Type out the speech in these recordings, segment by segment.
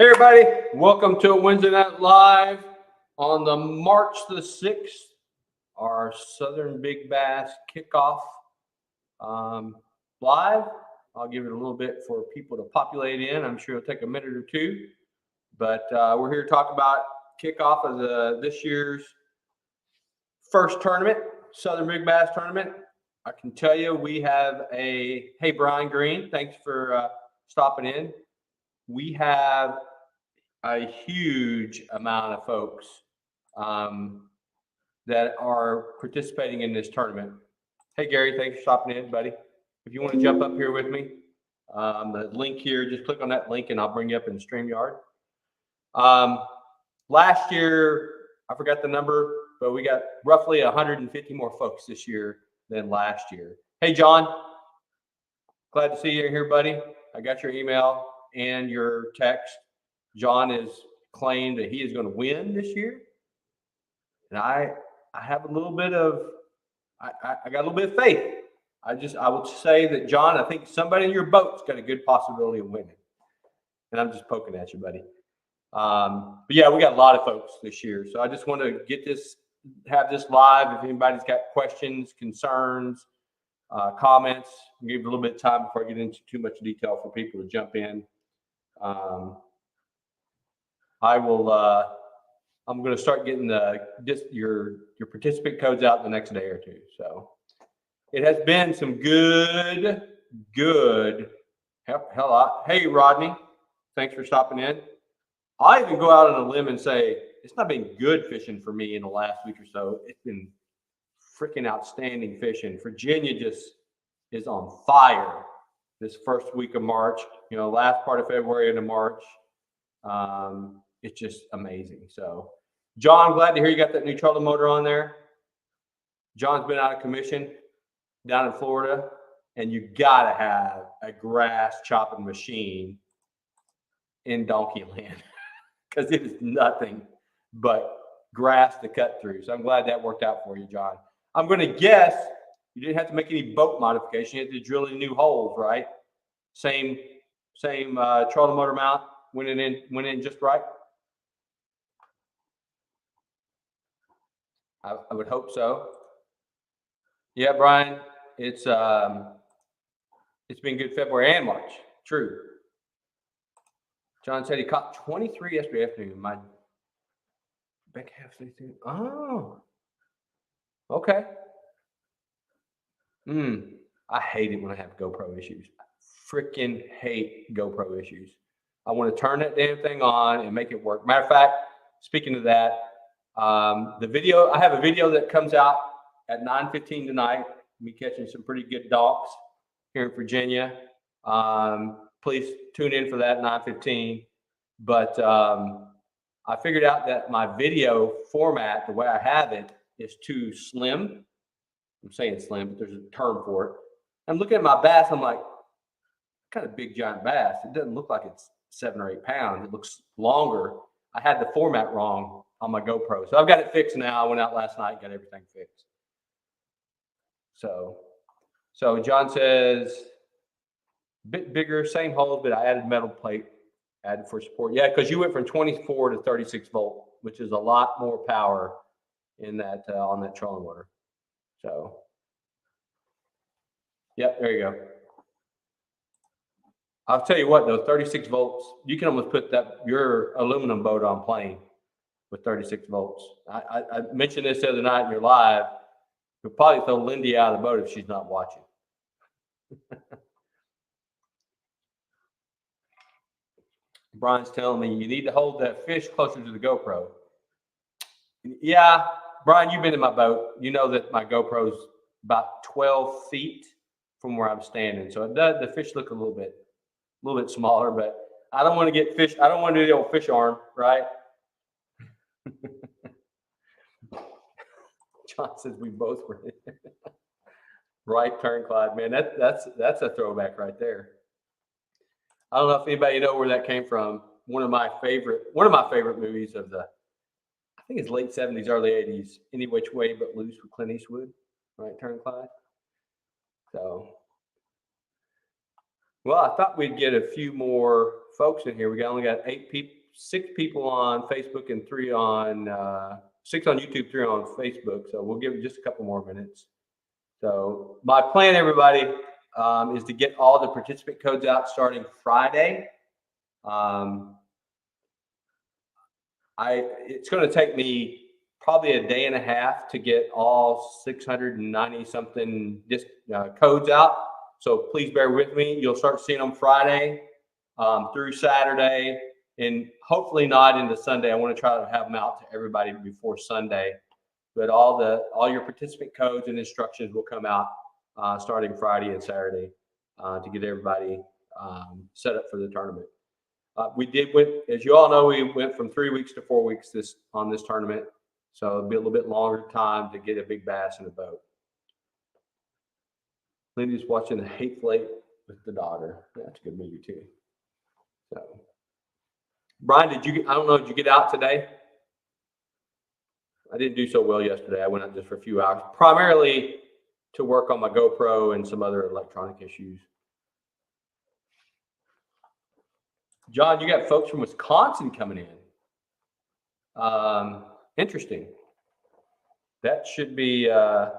Hey everybody, welcome to Wednesday Night Live on the March the 6th, our Southern Big Bass kickoff live. I'll give it a little bit for people to populate in. I'm sure it'll take a minute or two, but we're here to talk about kickoff of this year's first tournament, Southern Big Bass tournament. I can tell you we have hey Brian Green, thanks for stopping in. We have a huge amount of folks that are participating in this tournament. Hey, Gary, thanks for stopping in, buddy. If you want to jump up here with me, the link here, just click on that link and I'll bring you up in StreamYard. Last year, I forgot the number, but we got roughly 150 more folks this year than last year. Hey, John, glad to see you here, buddy. I got your email and your text. John has claimed that he is going to win this year, and I have a little bit of I got a little bit of faith. I would say that, John, I think somebody in your boat's got a good possibility of winning, and I'm just poking at you, buddy. But yeah, we got a lot of folks this year, so I just want to have this live. If anybody's got questions, concerns, comments, I'll give it a little bit of time before I get into too much detail for people to jump in. I'm going to start getting your participant codes out the next day or two. So it has been some good. Hey, Rodney, thanks for stopping in. I even go out on a limb and say it's not been good fishing for me in the last week or so. It's been freaking outstanding fishing. Virginia just is on fire this first week of March. Last part of February into March. It's just amazing. So, John, glad to hear you got that new trolling motor on there. John's been out of commission down in Florida, and you got to have a grass chopping machine in Donkey Land because it is nothing but grass to cut through. So I'm glad that worked out for you, John. I'm going to guess you didn't have to make any boat modification. You had to drill any new holes, right? Same trolling motor mount went in just right. I would hope so. Yeah, Brian, it's been good February and March. True. John said he caught 23 yesterday afternoon. My back half 62. Oh, okay. I hate it when I have GoPro issues. I freaking hate GoPro issues. I want to turn that damn thing on and make it work. Matter of fact, speaking of that, I have a video that comes out at 9:15 tonight. Me catching some pretty good donks here in Virginia. Please tune in for that 9:15. But I figured out that my video format, the way I have it, is too slim. I'm saying slim, but there's a term for it. I'm looking at my bass. I'm like, kind of big giant bass. It doesn't look like it's 7 or 8 pounds. It looks longer. I had the format wrong on my GoPro. So I've got it fixed now. I went out last night and got everything fixed. So John says, a bit bigger, same holes, but I added metal plate, added for support. Yeah, because you went from 24 to 36 volt, which is a lot more power in that on that trolling motor. So, yep, there you go. I'll tell you what, though, 36 volts, you can almost put your aluminum boat on plane with 36 volts. I mentioned this the other night in your live. You'll probably throw Lindy out of the boat if she's not watching. Brian's telling me you need to hold that fish closer to the GoPro. Yeah, Brian, you've been in my boat. You know that my GoPro's about 12 feet from where I'm standing. So the fish look a little bit smaller, but I don't want to get fish. I don't want to do the old fish arm, right? John says we both were right turn, Clyde. Man, that's a throwback right there. I don't know if anybody know where that came from. One of my favorite movies of I think it's late 70s, early 80s. Any Which Way But Loose with Clint Eastwood. Right turn, Clyde. So Well, I thought we'd get a few more folks in here. We only got 6 people on Facebook and 3 on 6 on YouTube, 3 on Facebook. So we'll give it just a couple more minutes. So my plan, everybody, is to get all the participant codes out starting Friday. It's going to take me probably a day and a half to get all 690 something codes out. So please bear with me. You'll start seeing them Friday through Saturday, and hopefully not into Sunday. I want to try to have them out to everybody before Sunday. But all your participant codes and instructions will come out starting Friday and Saturday to get everybody set up for the tournament. As you all know, we went from 3 weeks to 4 weeks on this tournament. So it'll be a little bit longer time to get a big bass in a boat. Lindy's watching The Hateful Eight with the daughter. That's a good movie too. So, Brian, did you get out today? I didn't do so well yesterday. I went out just for a few hours, primarily to work on my GoPro and some other electronic issues. John, you got folks from Wisconsin coming in. Interesting. That should be, I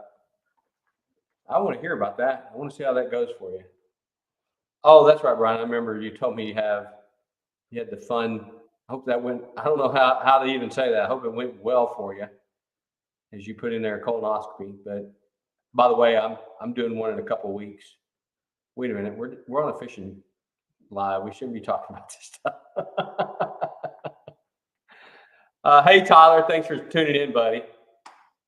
want to hear about that. I want to see how that goes for you. Oh, that's right, Brian. I remember you told me you had the fun. I hope that went, I don't know how to even say that. I hope it went well for you as you put in there a colonoscopy. But by the way, I'm doing one in a couple of weeks. Wait a minute. We're on a fishing live. We shouldn't be talking about this stuff. Hey, Tyler, thanks for tuning in, buddy.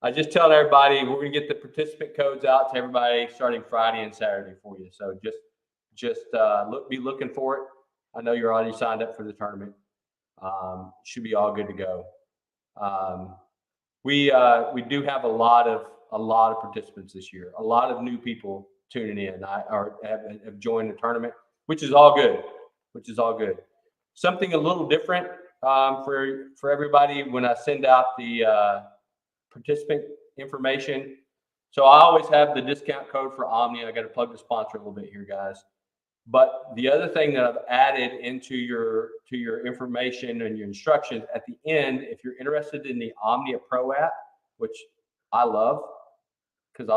I just telling everybody we're going to get the participant codes out to everybody starting Friday and Saturday for you. So just be looking for it. I know you're already signed up for the tournament. Should be all good to go. We do have a lot of participants this year. A lot of new people tuning in. Have joined the tournament, which is all good. Something a little different for everybody when I send out the participant information. So I always have the discount code for Omnia. I got to plug the sponsor a little bit here, guys. But the other thing that I've added into your information and your instructions at the end, if you're interested in the Omnia Pro app, which I love because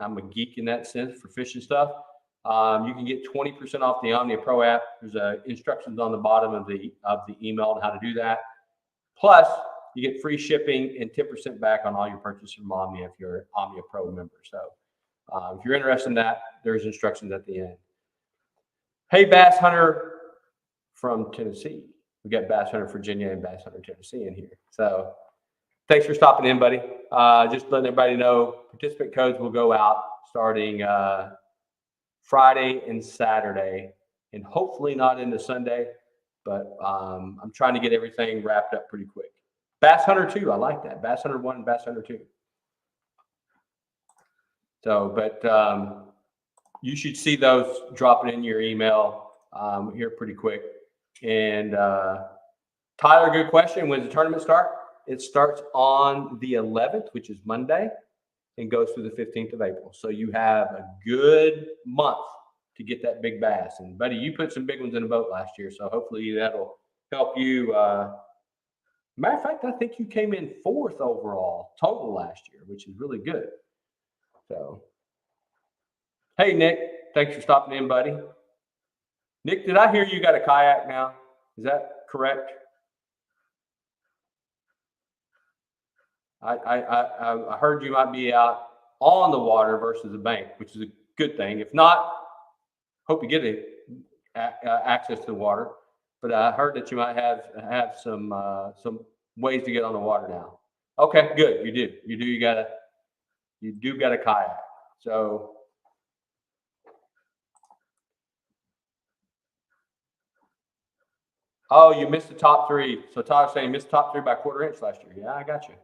I'm a geek in that sense for fishing stuff. You can get 20% off the Omnia Pro app. There's instructions on the bottom of the email on how to do that. Plus, you get free shipping and 10% back on all your purchases from Omnia if you're an Omnia Pro member. So if you're interested in that, there's instructions at the end. Hey, Bass Hunter from Tennessee. We got Bass Hunter Virginia and Bass Hunter Tennessee in here. So thanks for stopping in, buddy. Just letting everybody know participant codes will go out starting Friday and Saturday, and hopefully not into Sunday, but I'm trying to get everything wrapped up pretty quick. Bass Hunter 2, I like that. Bass Hunter 1 and Bass Hunter 2. So, but you should see those dropping in your email here pretty quick. And Tyler, good question. When does the tournament start? It starts on the 11th, which is Monday, and goes through the 15th of April. So you have a good month to get that big bass. And buddy, you put some big ones in the boat last year, so hopefully that'll help you. Matter of fact, I think you came in 4th overall total last year, which is really good. So, hey, Nick, thanks for stopping in, buddy. Nick, did I hear you got a kayak now? Is that correct? I heard you might be out on the water versus the bank, which is a good thing. If not, hope you get access to the water. But I heard that you might have some ways to get on the water now. Okay, good. You do. You do got a kayak. So oh, you missed the top 3. So Tyler's saying you missed the top 3 by 1/4 inch last year. Yeah, I got you.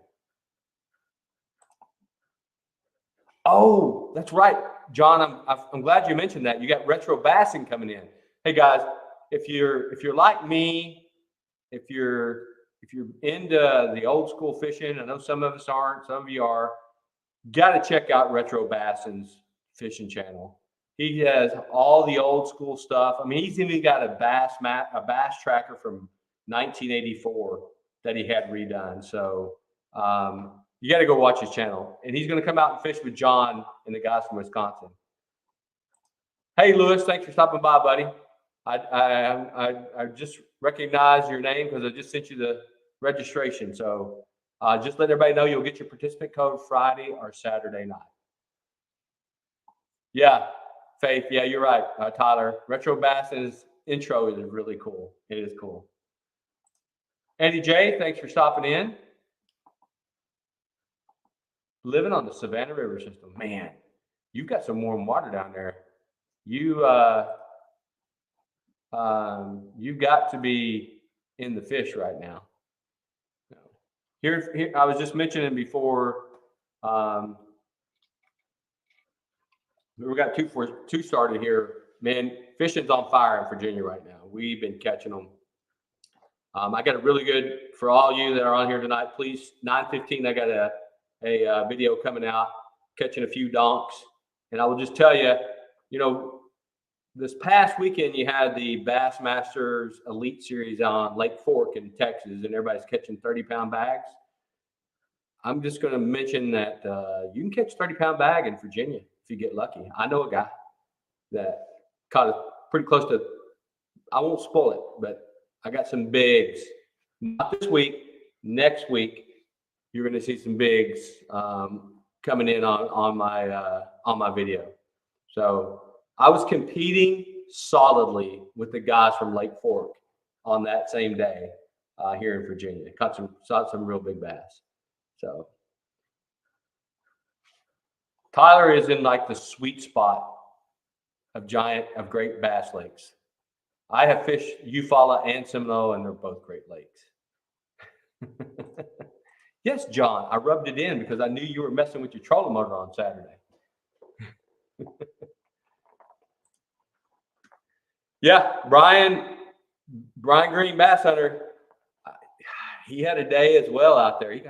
Oh, that's right, John. I'm glad you mentioned that. You got retro bassing coming in. Hey guys, if you're like me, if you're into the old school fishing, I know some of us aren't, some of you are. Got to check out Retro Bassing's fishing channel. He has all the old school stuff. I mean, he's even got a bass tracker from 1984 that he had redone. So you got to go watch his channel. And he's going to come out and fish with John and the guys from Wisconsin. Hey, Lewis, thanks for stopping by, buddy. I just recognized your name because I just sent you the registration. So just let everybody know you'll get your participant code Friday or Saturday night. Yeah, Faith. Yeah, you're right, Tyler. Retro Bass's intro is really cool. It is cool. Andy J, thanks for stopping in. Living on the Savannah River system. Man, you've got some warm water down there. You've got to be in the fish right now. Here I was just mentioning before, we got two started here. Man, fishing's on fire in Virginia right now. We've been catching them. I got a really good, for all you that are on here tonight, please, 9:15, I got a video coming out, catching a few donks. And I will just tell you, you know, this past weekend you had the Bassmasters Elite Series on Lake Fork in Texas, and everybody's catching 30-pound bags. I'm just going to mention that you can catch 30-pound bag in Virginia if you get lucky. I know a guy that caught it pretty close to, I won't spoil it, but I got some bigs. Not this week, next week, you're going to see some bigs coming in on my video. So I was competing solidly with the guys from Lake Fork on that same day here in Virginia. Caught some real big bass. So Tyler is in like the sweet spot of great bass lakes. I have fished Eufaula and Seminole, and they're both great lakes. Yes, John, I rubbed it in because I knew you were messing with your trolling motor on Saturday. Yeah, Brian Green, bass hunter. He had a day as well out there. You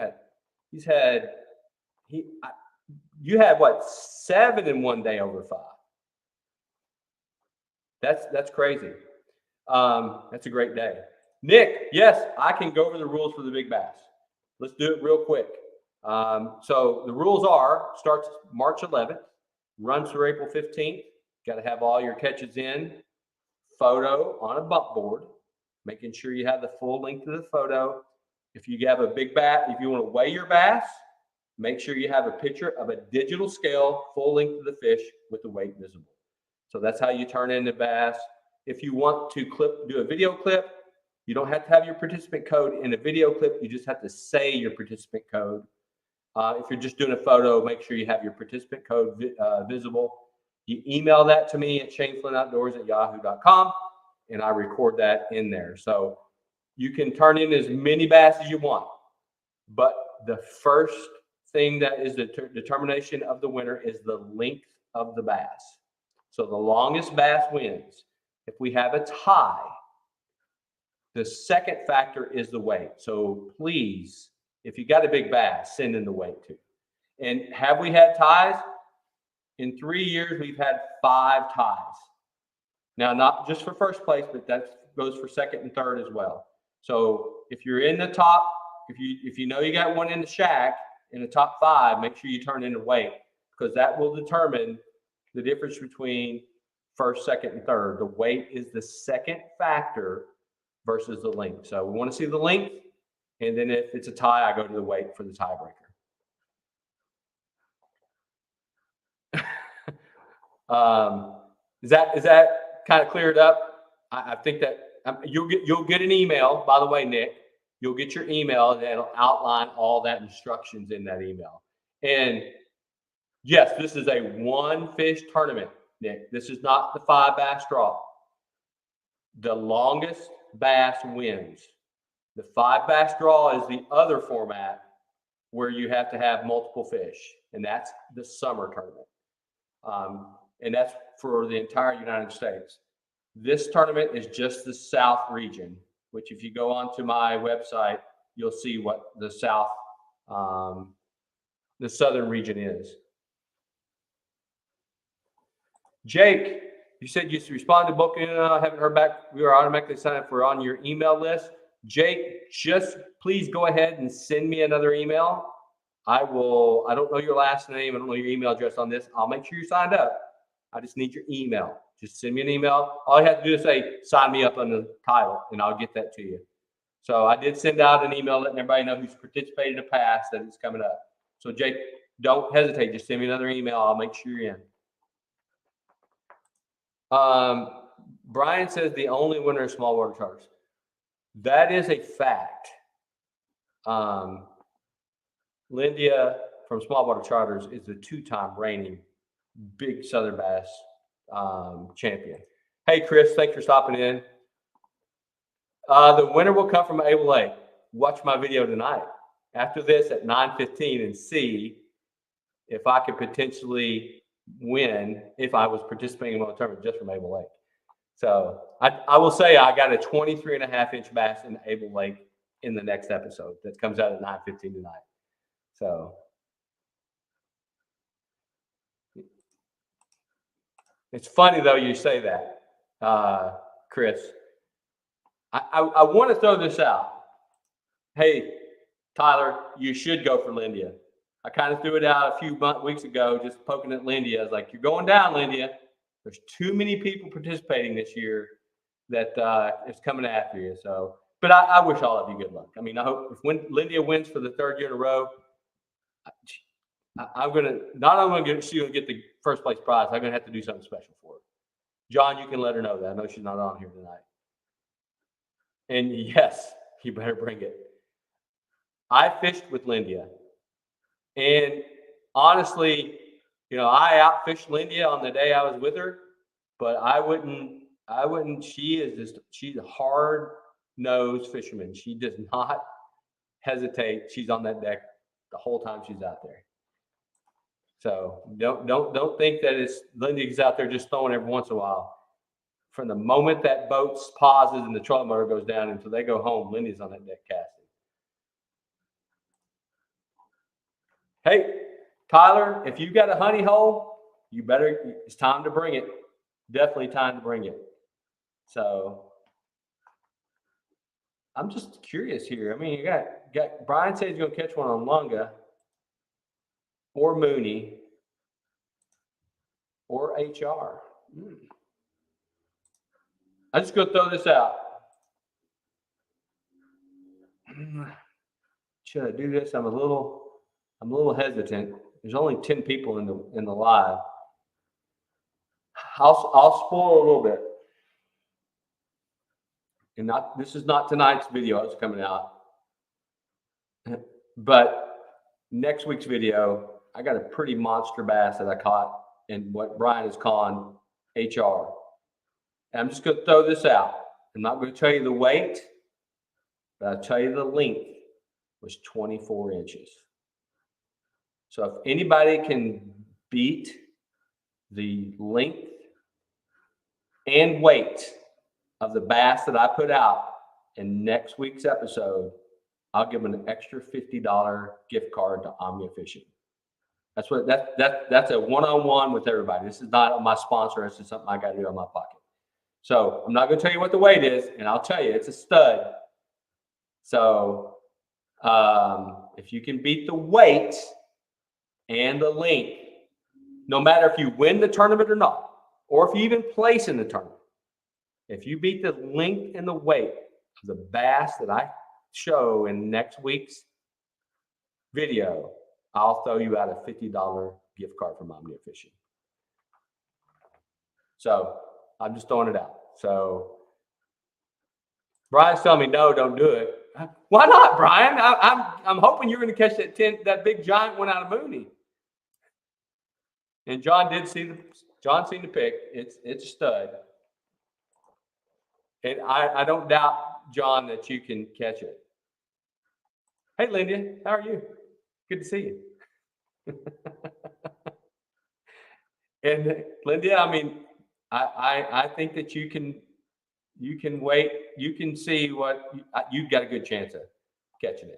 had what, 7 in one day over 5. That's crazy. That's a great day. Nick, yes, I can go over the rules for the big bass. Let's do it real quick. So the rules starts March 11th, runs through April 15th. Got to have all your catches in. Photo on a bump board, making sure you have the full length of the photo. If you have a big bass, if you want to weigh your bass, make sure you have a picture of a digital scale, full length of the fish with the weight visible. So that's how you turn in the bass. If you want to do a video clip, you don't have to have your participant code in a video clip. You just have to say your participant code. If you're just doing a photo, make sure you have your participant code visible. You email that to me at ShaneFlynnOutdoors@yahoo.com, and I record that in there. So you can turn in as many bass as you want. But the first thing that is the determination of the winner is the length of the bass. So the longest bass wins. If we have a tie, the second factor is the weight. So please, if you got a big bass, send in the weight too. And have we had ties? In 3 years, we've had 5 ties. Now, not just for first place, but that goes for second and third as well. So if you're in the top, if you know you got one in the shack in the top 5, make sure you turn in the weight, because that will determine the difference between first, second, and third. The weight is the second factor versus the length. So we want to see the length, and then if it's a tie, I go to the weight for the tiebreaker. Is that kind of cleared up? I think that you'll get an email. By the way, Nick, you'll get your email and it'll outline all that instructions in that email. And yes, this is a 1-fish tournament, Nick. This is not the 5 bass draw. The longest bass wins. The 5 bass draw is the other format where you have to have multiple fish, and that's the summer tournament. And that's for the entire United States. This tournament is just the South region, which if you go onto my website, you'll see what the southern region is. Jake, you said you responded to booking. I haven't heard back. We are automatically signed up for on your email list. Jake, just please go ahead and send me another email. I don't know your last name. I don't know your email address on this. I'll make sure you signed up. I just need your email. Just send me an email. All you have to do is say, sign me up on the title, and I'll get that to you. So I did send out an email letting everybody know who's participated in the past that it's coming up. So Jake, don't hesitate. Just send me another email. I'll make sure you're in. Brian says the only winner is small water charters. That is a fact. Lindia from Small Water Charters is the 2-time reigning big Southern Bass champion. Hey, Chris, thanks for stopping in. The winner will come from Able Lake. Watch my video tonight. After this at 9:15 and see if I could potentially win if I was participating in a tournament just from Able Lake. So I will say I got a 23.5-inch bass in Able Lake in the next episode that comes out at 9:15 tonight. So it's funny though you say that, Chris. I want to throw this out. Hey, Tyler, you should go for Lindia. I kind of threw it out a few weeks ago, just poking at Lindia. I was like, you're going down, Lindia. There's too many people participating this year that is coming after you. So, but I wish all of you good luck. I mean, I hope if Lindia wins for the 3rd year in a row, I'm gonna not only gonna get the first place prize, I'm gonna have to do something special for her. John, you can let her know that. I know she's not on here tonight. And yes, you better bring it. I fished with Lindia, and honestly, I outfished Lindia on the day I was with her, but I wouldn't. She's a hard-nosed fisherman. She does not hesitate. She's on that deck the whole time she's out there. So don't think that it's Lindia's out there just throwing every once in a while. From the moment that boat pauses and the trolling motor goes down until they go home, Lindia's on that deck casting. Hey, Tyler, if you got a honey hole, it's time to bring it. Definitely time to bring it. So I'm just curious here. I mean, you got Brian says he's going to catch one on Lunga or Mooney or HR. I'm just going to throw this out. Should I do this? I'm a little hesitant. There's only 10 people in the live. I'll spoil a little bit. And this is not tonight's video that's coming out. But next week's video, I got a pretty monster bass that I caught in what Brian is calling HR. And I'm just going to throw this out. I'm not going to tell you the weight, but I'll tell you the length was 24 inches. So if anybody can beat the length and weight of the bass that I put out in next week's episode, I'll give them an extra $50 gift card to Omnia Fishing. That's a one-on-one with everybody. This is not my sponsor. This is something I got to do out of my pocket. So I'm not going to tell you what the weight is, and I'll tell you it's a stud. So if you can beat the weight and the length, no matter if you win the tournament or not, or if you even place in the tournament, if you beat the length and the weight of the bass that I show in next week's video, I'll throw you out a $50 gift card from Omnia Fishing. So I'm just throwing it out. So Brian's telling me, no, don't do it. Why not, Brian? I'm hoping you're going to catch that big giant one out of Mooney. And John seen the pick. It's a stud. And I don't doubt, John, that you can catch it. Hey, Lindia, how are you? Good to see you. And Lindia, I mean, I think that you can wait. You can see what you've got a good chance of catching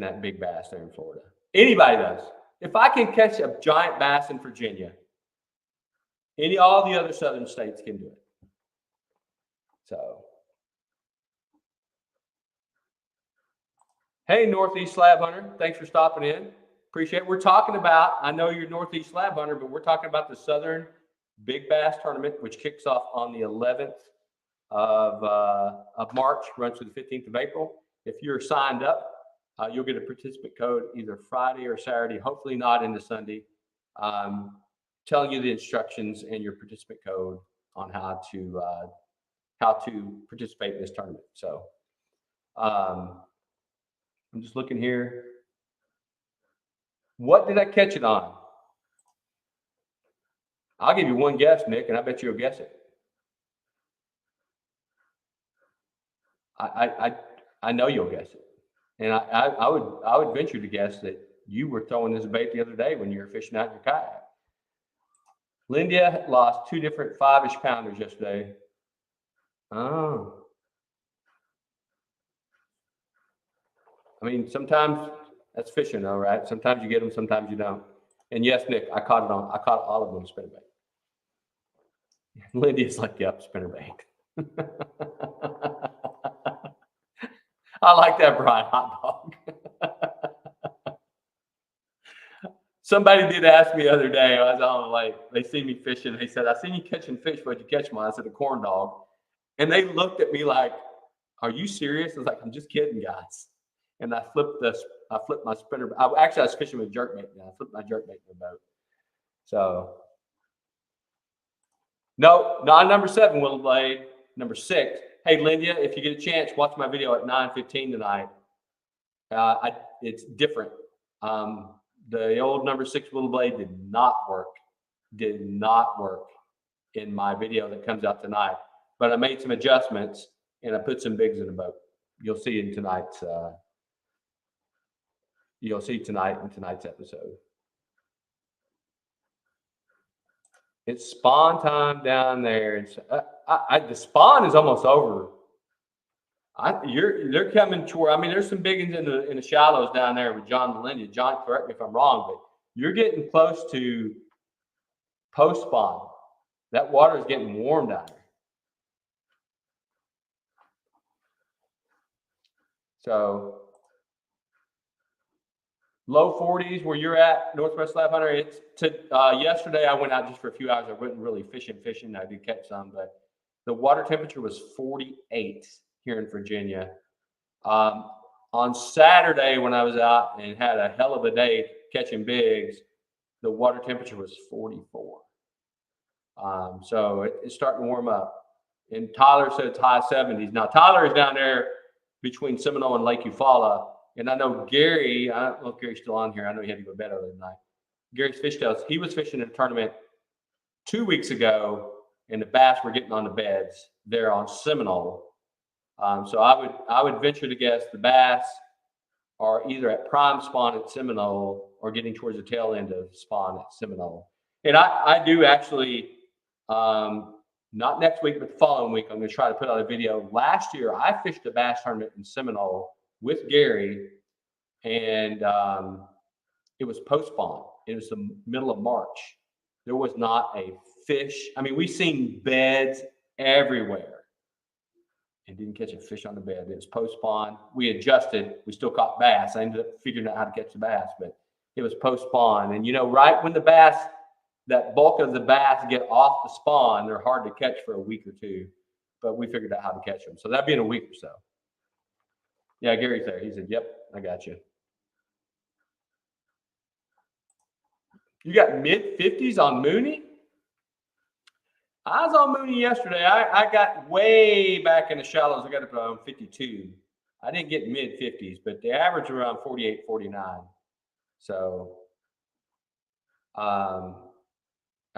that big bass there in Florida. Anybody does. If I can catch a giant bass in Virginia, All the other southern states can do it. So, hey, Northeast Slab Hunter, thanks for stopping in. Appreciate it. We're talking about, I know you're Northeast Slab Hunter, but we're talking about the Southern Big Bass Tournament, which kicks off on the 11th of March, runs through the 15th of April. If you're signed up, you'll get a participant code either Friday or Saturday, hopefully not into Sunday, telling you the instructions and your participant code on how to participate in this tournament. So I'm just looking here. What did I catch it on? I'll give you one guess, Nick, and I bet you'll guess it. I know you'll guess it. And I would venture to guess that you were throwing this bait the other day when you were fishing out in your kayak. Lindia lost 2 different 5-ish pounders yesterday. Oh. I mean, sometimes that's fishing though, right? Sometimes you get them, sometimes you don't. And yes, Nick, I caught all of them on spinnerbait. Lydia's like, yep, spinnerbait. I like that, Brian Hot Dog. Somebody did ask me the other day, I was on the lake, they see me fishing. They said, I seen you catching fish. What'd you catch, Mine? I said, a corn dog. And they looked at me like, are you serious? I was like, I'm just kidding, guys. And I flipped my spinner. I was fishing with jerkbait. I flipped my jerkbait in the boat. So, no, not number 7, Willow Blade. Number 6. Hey, Lindia, if you get a chance, watch my video at 9:15 tonight. It's different. The old number 6 Willow Blade did not work in my video that comes out tonight. But I made some adjustments and I put some bigs in the boat. You'll see in tonight's episode. It's spawn time down there. It's the spawn is almost over. They're coming toward. I mean, there's some big ones in the shallows down there with John and Lindia. John, correct me if I'm wrong, but you're getting close to post spawn. That water is getting warm down there. So low 40s where you're at, Northwest Slab Hunter. It's yesterday I went out just for a few hours. I wasn't really fishing. I did catch some, but the water temperature was 48 here in Virginia. On Saturday when I was out and had a hell of a day catching bigs, the water temperature was 44. So it's starting to warm up. And Tyler said it's high 70s. Now Tyler is down there between Seminole and Lake Eufaula. And I know Gary, I don't know if Gary's still on here. I know he had to go to bed early tonight. Gary's Fishtails, he was fishing in a tournament 2 weeks ago, and the bass were getting on the beds there on Seminole. So I would venture to guess the bass are either at prime spawn at Seminole or getting towards the tail end of spawn at Seminole. And I do actually, not next week, but the following week, I'm going to try to put out a video. Last year, I fished a bass tournament in Seminole with Gary, and it was post spawn. It was the middle of March. There was not a fish. I mean, we seen beds everywhere and didn't catch a fish on the bed. It was post spawn. We adjusted. We still caught bass. I ended up figuring out how to catch the bass, but it was post spawn. And right when the bass, that bulk of the bass get off the spawn, they're hard to catch for a week or two, but we figured out how to catch them. So that'd be in a week or so. Yeah, Gary's there. He said, yep, I got you. You got mid-50s on Mooney? I was on Mooney yesterday. I got way back in the shallows. I got up around 52. I didn't get mid-50s, but the average around 48, 49. So, I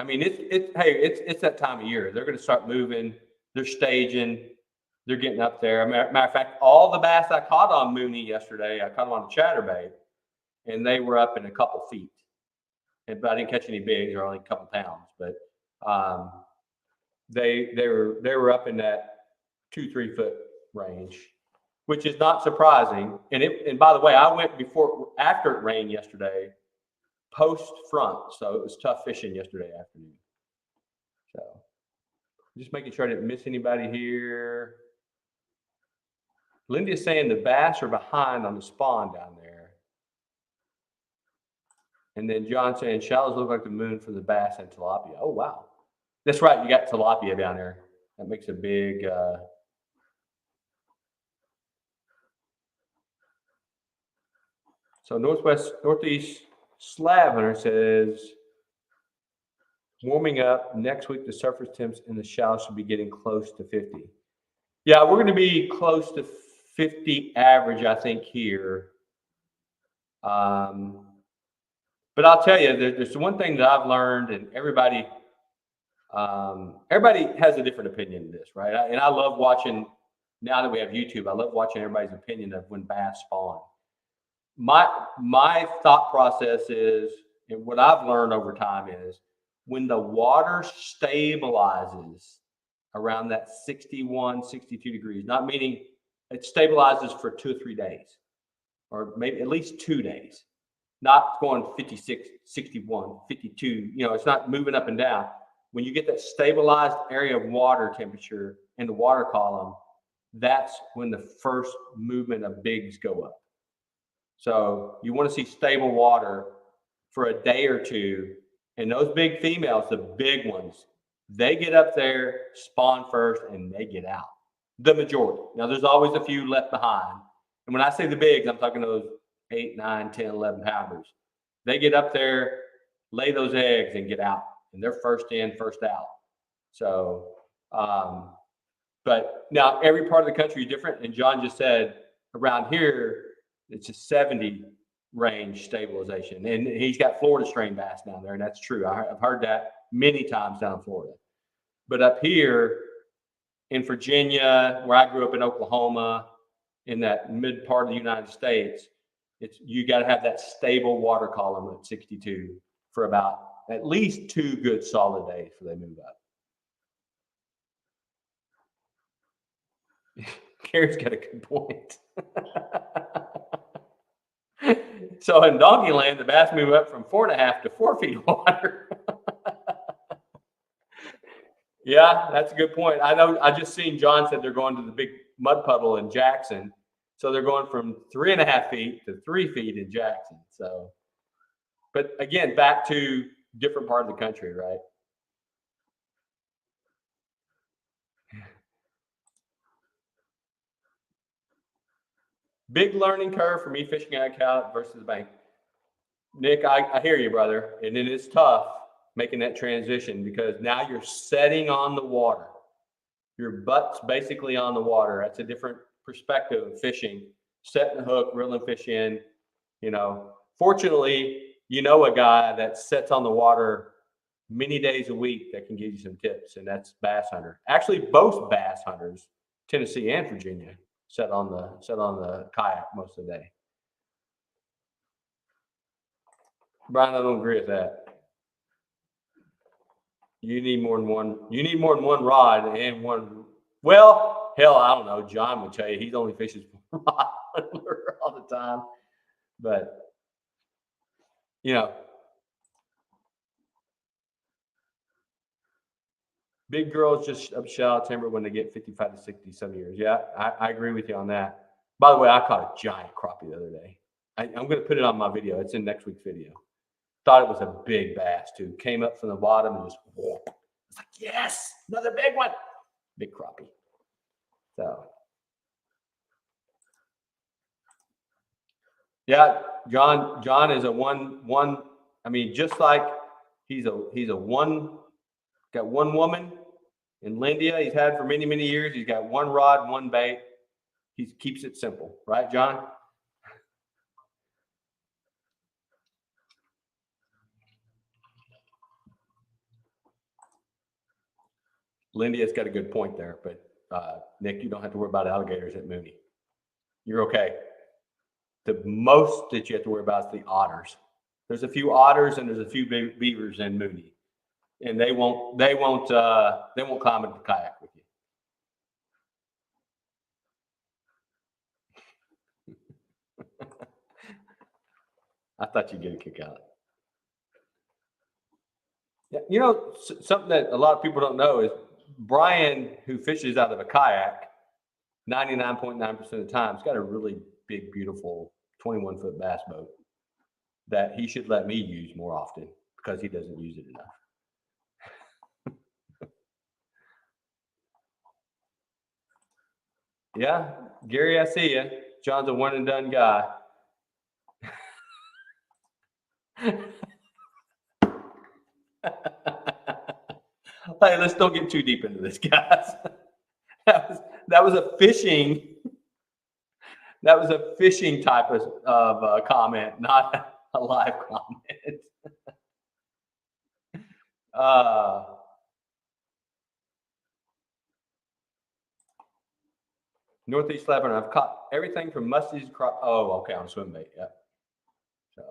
mean, it's that time of year. They're going to start moving. They're staging. They're getting up there. Matter of fact, all the bass I caught on Mooney yesterday, I caught them on a chatterbait, and they were up in a couple feet. But I didn't catch any bigs, or only a couple pounds. But they were up in that 2-3 foot range, which is not surprising. And by the way, I went after it rained yesterday, post front, so it was tough fishing yesterday afternoon. So just making sure I didn't miss anybody here. Lindy is saying the bass are behind on the spawn down there. And then John saying shallows look like the moon for the bass and tilapia. Oh, wow. That's right. You got tilapia down there. That makes a big, so northeast slab hunter says, warming up next week, the surface temps in the shallows should be getting close to 50. Yeah, we're going to be close to 50 average, I think, here. But I'll tell you, there's one thing that I've learned, and everybody has a different opinion of this, right? And I love watching, now that we have YouTube, I love watching everybody's opinion of when bass spawn. My thought process is, and what I've learned over time is, when the water stabilizes around that 61, 62 degrees, not meaning it stabilizes for 2 or 3 days, or maybe at least 2 days, not going 56, 61, 52, it's not moving up and down. When you get that stabilized area of water temperature in the water column, that's when the first movement of bigs go up. So you want to see stable water for a day or two. And those big females, the big ones, they get up there, spawn first, and they get out. The majority. Now, there's always a few left behind. And when I say the bigs, I'm talking those 8, 9, 10, 11 pounders. They get up there, lay those eggs, and get out. And they're first in, first out. So, but now every part of the country is different. And John just said around here, it's a 70 range stabilization. And he's got Florida strain bass down there. And that's true. I've heard that many times down in Florida. But up here in Virginia, where I grew up in Oklahoma, in that mid part of the United States, you got to have that stable water column at 62 for about at least 2 good solid days before they move up. Gary's got a good point. So in Donkey Land, the bass move up from 4.5 to 4 feet of water. Yeah, that's a good point. I know. I just seen John said they're going to the big mud puddle in Jackson. So they're going from 3.5 feet to 3 feet in Jackson. So, but again, back to different part of the country, right? Big learning curve for me fishing out of Cal versus bank. Nick, I hear you, brother. And it is tough making that transition because now you're setting on the water. Your butt's basically on the water. That's a different perspective of fishing. Setting the hook, reeling fish in. Fortunately, a guy that sets on the water many days a week that can give you some tips, and that's Bass Hunter. Actually, both bass hunters, Tennessee and Virginia, set on the kayak most of the day. Brian, I don't agree with that. You need more than one. You need more than one rod and one. Well, hell, I don't know. John would tell you he's only fishes one rod all the time, but big girls just up shallow timber when they get 55 to 60 some years. Yeah, I agree with you on that. By the way, I caught a giant crappie the other day. I'm going to put it on my video. It's in next week's video. Thought it was a big bass too. Came up from the bottom and just whoop. It's like, yes, another big one. Big crappie. So yeah, John is a one. I mean, just like he's a one, got one woman in Lindia he's had for many, many years. He's got one rod, one bait. He keeps it simple, right, John? Lindia's got a good point there, but Nick, you don't have to worry about alligators at Mooney. You're okay. The most that you have to worry about is the otters. There's a few otters and there's a few beavers in Mooney, and they won't climb into the kayak with you. I thought you'd get a kick out of it. Yeah, you know, something that a lot of people don't know is Brian, who fishes out of a kayak, 99.9% of the time, has got a really big, beautiful 21-foot bass boat that he should let me use more often because he doesn't use it enough. Yeah, Gary, I see you. John's a one and done guy. Hey, let's don't get too deep into this, guys. That was a fishing. That was a fishing type of comment, not a live comment. Uh, Northeast Lebanon. I've caught everything from muskies across. Oh, okay, on swim bait. Yeah. So,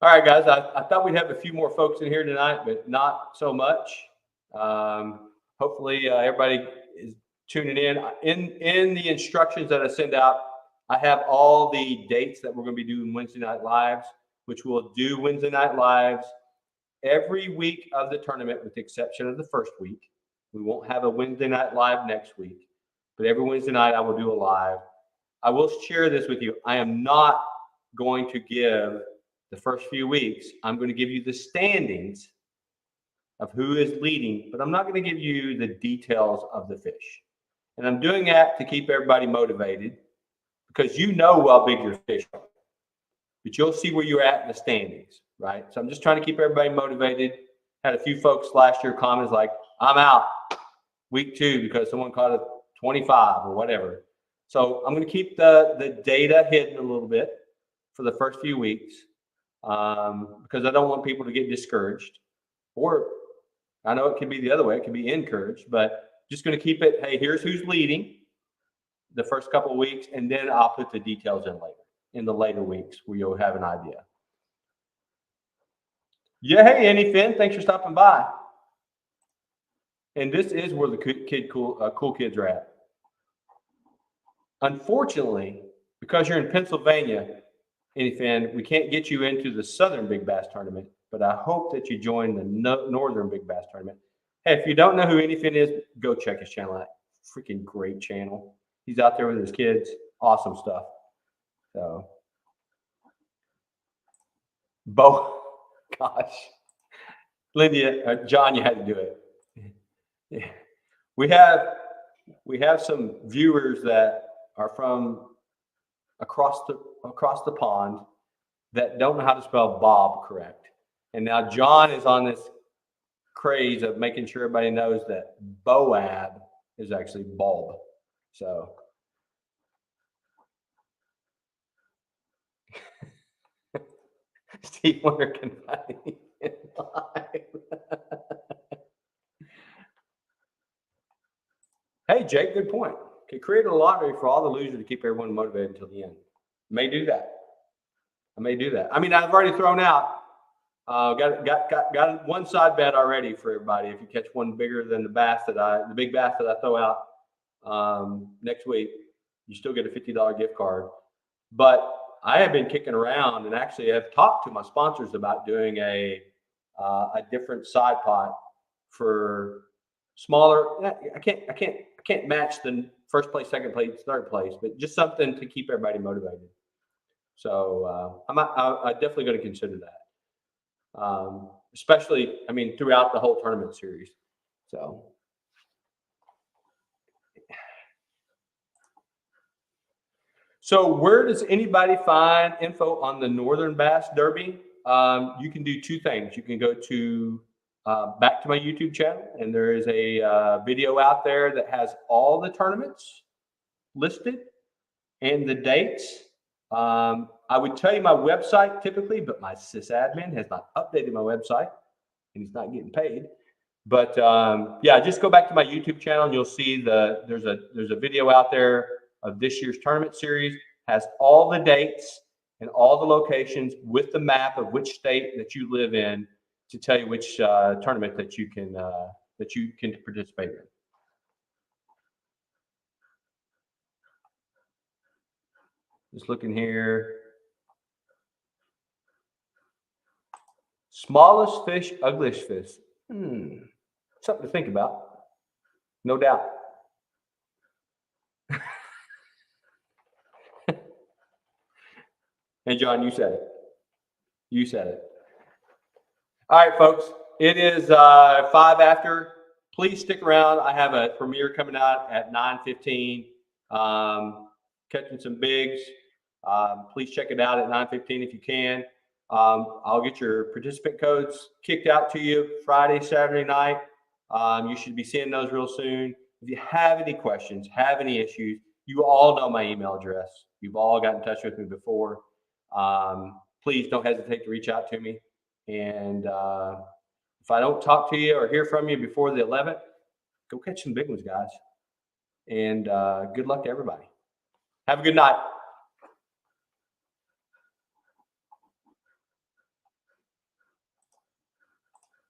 all right, guys. I thought we'd have a few more folks in here tonight, but not so much. Hopefully, everybody is tuning in. In the instructions that I send out, I have all the dates that we're going to be doing Wednesday night lives, which we'll do Wednesday night lives every week of the tournament, with the exception of the first week. We won't have a Wednesday night live next week, but every Wednesday night I will do a live. I will share this with you. I am not going to give the first few weeks. I'm going to give you the standings of who is leading, but I'm not going to give you the details of the fish. And I'm doing that to keep everybody motivated because you know how big your fish are, but you'll see where you're at in the standings, right? So I'm just trying to keep everybody motivated. Had a few folks last year comments like, I'm out week 2 because someone caught a 25 or whatever. So I'm going to keep the data hidden a little bit for the first few weeks because I don't want people to get discouraged. Or I know it could be the other way. It could be encouraged, but just going to keep it. Hey, here's who's leading the first couple of weeks, and then I'll put the details in later, in the later weeks where you'll have an idea. Yeah, hey, Annie Finn, thanks for stopping by. And this is where the cool kids are at. Unfortunately, because you're in Pennsylvania, Annie Finn, we can't get you into the Southern Big Bass Tournament, but I hope that you join the Northern Big Bass Tournament. Hey, if you don't know who Annie Finn is, go check his channel out. Freaking great channel. He's out there with his kids. Awesome stuff. So, gosh. Linda, John, you had to do it. Yeah. We have some viewers that are from across the pond that don't know how to spell Bob correct. And now John is on this craze of making sure everybody knows that Boab is actually bulb. So Steve Wonder can find me live. Hey, Jake, good point. Could create a lottery for all the losers to keep everyone motivated until the end. May do that. I may do that. I mean, I've already thrown out. Got one side bet already for everybody. If you catch one bigger than the big bass that I throw out next week, you still get a $50 gift card. But I have been kicking around and actually have talked to my sponsors about doing a different side pot for smaller. I can't match the first place, second place, third place, but just something to keep everybody motivated. So I'm definitely going to consider that, especially, I mean, throughout the whole tournament series. So where does anybody find info on the Northern Bass Derby? You can do two things. You can go to back to my YouTube channel, and there is a video out there that has all the tournaments listed and the dates. I would tell you my website typically, but my sysadmin has not updated my website, and he's not getting paid. But yeah, just go back to my YouTube channel, and you'll see there's a video out there of this year's tournament series. Has all the dates and all the locations with the map of which state that you live in to tell you which tournament that you can participate in. Just looking here. Smallest fish, ugliest fish. Something to think about. No doubt. And John, you said it. You said it. All right, folks. It is 5 after. Please stick around. I have a premiere coming out at 9:15. Catching some bigs. Please check it out at 9:15 if you can. I'll get your participant codes kicked out to you Friday, Saturday night. You should be seeing those real soon. If you have any questions, have any issues, you all know my email address. You've all got in touch with me before. Please don't hesitate to reach out to me. And if I don't talk to you or hear from you before the 11th, go catch some big ones, guys. And good luck to everybody. Have a good night.